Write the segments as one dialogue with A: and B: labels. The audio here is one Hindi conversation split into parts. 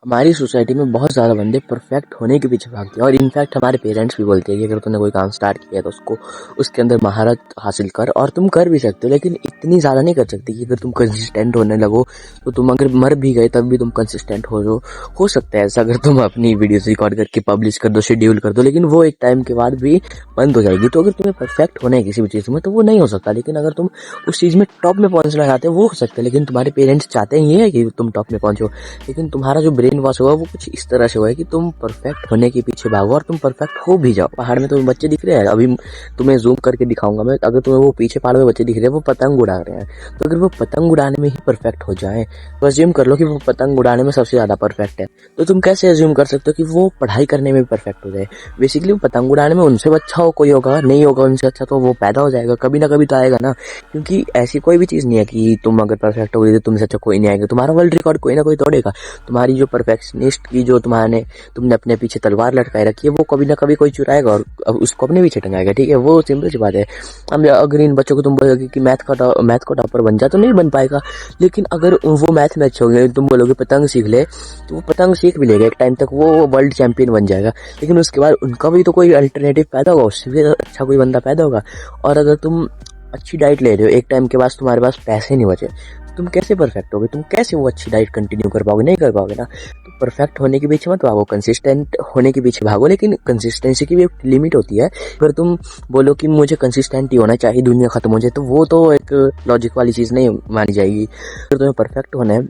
A: हमारी सोसाइटी में बहुत ज़्यादा बंदे परफेक्ट होने के पीछे भागते हैं और इनफैक्ट हमारे पेरेंट्स भी बोलते हैं कि अगर तूने कोई काम स्टार्ट किया तो उसको उसके अंदर महारत हासिल कर, और तुम कर भी सकते हो लेकिन इतनी ज़्यादा नहीं कर सकते कि अगर तुम कंसिस्टेंट होने लगो तो तुम अगर मर भी गए तब भी तुम कंसिस्टेंट हो सकता है ऐसा अगर तुम अपनी वीडियोस रिकॉर्ड करके पब्लिश कर दो, शेड्यूल कर दो, लेकिन वो एक टाइम के बाद भी बंद हो जाएगी। तो अगर तुम्हें परफेक्ट होना है किसी भी चीज़ में तो वो नहीं हो सकता, लेकिन अगर तुम उस चीज़ में टॉप में पहुंचना चाहते हो वो हो सकता है। लेकिन तुम्हारे पेरेंट्स चाहते ही है कि तुम टॉप में पहुंचो, लेकिन तुम्हारा जो ब्रेन वॉश हुआ वो कुछ इस तरह से हुआ है कि तुम परफेक्ट होने के पीछे भागो और तुम परफेक्ट हो भी जाओ। पहाड़ में तुम्हें बच्चे दिख रहे हैं, अभी तुम्हें जूम करके दिखाऊंगा मैं, अगर तुम्हें वो पीछे पहाड़ में बच्चे दिख रहे हैं वो पतंग उड़ा रहे हैं, तो अगर वो पतंग उड़ाने में ही परफेक्ट हो जाए तो अज्यूम कर लो कि वो पतंग उड़ाने में सबसे ज्यादा परफेक्ट है, तो तुम कैसे अज्यूम कर सकते हो कि वो पढ़ाई करने में भी परफेक्ट हो जाए। बेसिकली वो पतंग उड़ाने में उनसे अच्छा हो कोई होगा नहीं होगा उनसे अच्छा, तो वो पैदा हो जाएगा, कभी ना कभी तो आएगा ना। क्योंकि ऐसी कोई भी चीज़ नहीं है कि तुम अगर परफेक्ट हो गई तो तुमसे अच्छा कोई नहीं आएगा, तुम्हारा वर्ल्ड रिकॉर्ड कोई ना कोई तोड़ेगा। तुम्हारी जो परफेक्शनिस्ट की जो तुमने अपने पीछे तलवार लटकाई रखी है वो कभी ना कभी कोई चुराएगा और उसको अपने पीछे टंगाएगा, ठीक है। वो सिंपल सी बात है। अब अगर इन बच्चों को तुम बोलोगे कि मैथ को टॉपर बन जा तो नहीं बन पाएगा, लेकिन अगर वो मैथ में अच्छे होंगे तुम बोलोगे पतंग सीख ले तो वो पतंग सीख भी लेगा, एक टाइम तक वो वर्ल्ड चैंपियन बन जाएगा, लेकिन उसके बाद उनका भी तो कोई अल्टरनेटिव पैदा होगा, उससे भी अच्छा कोई बंदा पैदा होगा। और अगर तुम अच्छी डाइट ले रहे हो, एक टाइम के बाद तुम्हारे पास पैसे नहीं बचे, तुम कैसे परफेक्ट होगे, तुम कैसे वो अच्छी डाइट कंटिन्यू कर पाओगे, नहीं कर पाओगे ना। तो परफेक्ट होने के पीछे मत भागो, कंसिस्टेंट होने के पीछे भागो, लेकिन कंसिस्टेंसी की भी एक लिमिट होती है। अगर तुम बोलो कि मुझे कंसिस्टेंट ही होना चाहिए दुनिया खत्म हो जाए तो वो तो एक लॉजिक वाली चीज़ नहीं मानी जाएगी। अगर तुम्हें परफेक्ट होना है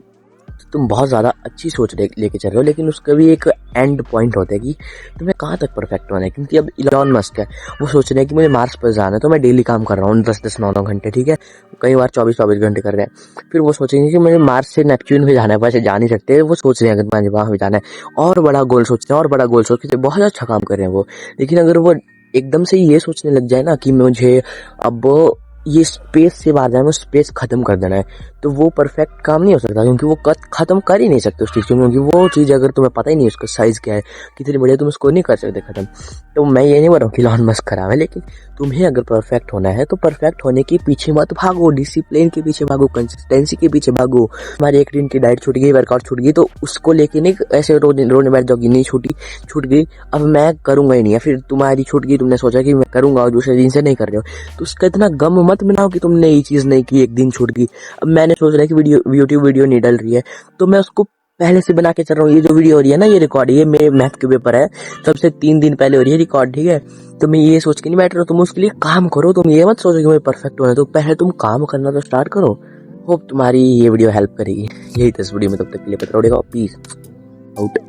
A: तो तुम बहुत ज़्यादा अच्छी सोच लेके चल रहे हो, लेकिन उसका भी एक एंड पॉइंट होता है कि तुम्हें कहाँ तक परफेक्ट होना है। क्योंकि अब इलॉन मस्क है, वो सोच रहे हैं कि मुझे मार्स पर जाना है तो मैं डेली काम कर रहा हूँ 10-10 9-9 घंटे, ठीक है, कई बार 24-24 घंटे कर रहे हैं। फिर वो सोचेंगे कि मुझे मार्स से नेपच्यून भी जाना है, वैसे जा नहीं सकते, वो सोच रहे हैं अगर मुझे वहाँ भी जाना है और बड़ा गोल सोचते हैं और बड़ा गोल सोचते हैं, बहुत अच्छा काम कर रहे हैं वो। लेकिन अगर वो एकदम से ये सोचने लग जाए ना कि मुझे अब ये स्पेस से बाहर जाना है, स्पेस खत्म कर देना है, तो वो परफेक्ट काम नहीं हो सकता, क्योंकि वो खत्म कर ही नहीं सकते उस चीज़ को, क्योंकि वो चीज़ अगर तुम्हें पता ही नहीं उसका साइज़ क्या है कितनी बड़ी है तुम उसको नहीं कर सकते खत्म। तो मैं ये नहीं बोल रहा हूँ कि इलॉन मस्क खराब है, लेकिन तुम्हें अगर परफेक्ट होना है तो परफेक्ट होने के पीछे मत भागो, डिसिप्लिन के पीछे भागो, कंसिस्टेंसी के पीछे भागो। हमारी एक दिन की डाइट छूट गई, वर्कआउट छूट गई, तो उसको लेके नहीं ऐसे रोने बैठ जाओगी, नहीं छूट गई अब मैं करूंगा ही नहीं, या फिर तुम्हारी छूट गई तुमने सोचा कि मैं करूंगा और दूसरे दिन से नहीं कर रहे हो, तो उसका इतना गम मत बनाओ कि तुमने ये चीज़ नहीं की, एक दिन छूट गई। अब मैंने सोच रहा है कि यूट्यूब वीडियो नहीं डल रही है तो मैं उसको पहले से बना के चल रहा हूँ। ये जो वीडियो हो रही है ना, ये रिकॉर्ड, ये मेरे मैथ के पेपर है सबसे 3 दिन पहले हो रही है रिकॉर्ड, ठीक है। तो मैं ये सोच के नहीं बैठ रहा, तुम उसके लिए काम करो, तुम ये मत सोचो कि मैं परफेक्ट होना है, तो पहले तुम काम करना तो स्टार्ट करो। होप तुम्हारी ये वीडियो हेल्प करेगी। यही था इस वीडियो में, तब तक के लिए पता पड़ेगा, पीस आउट।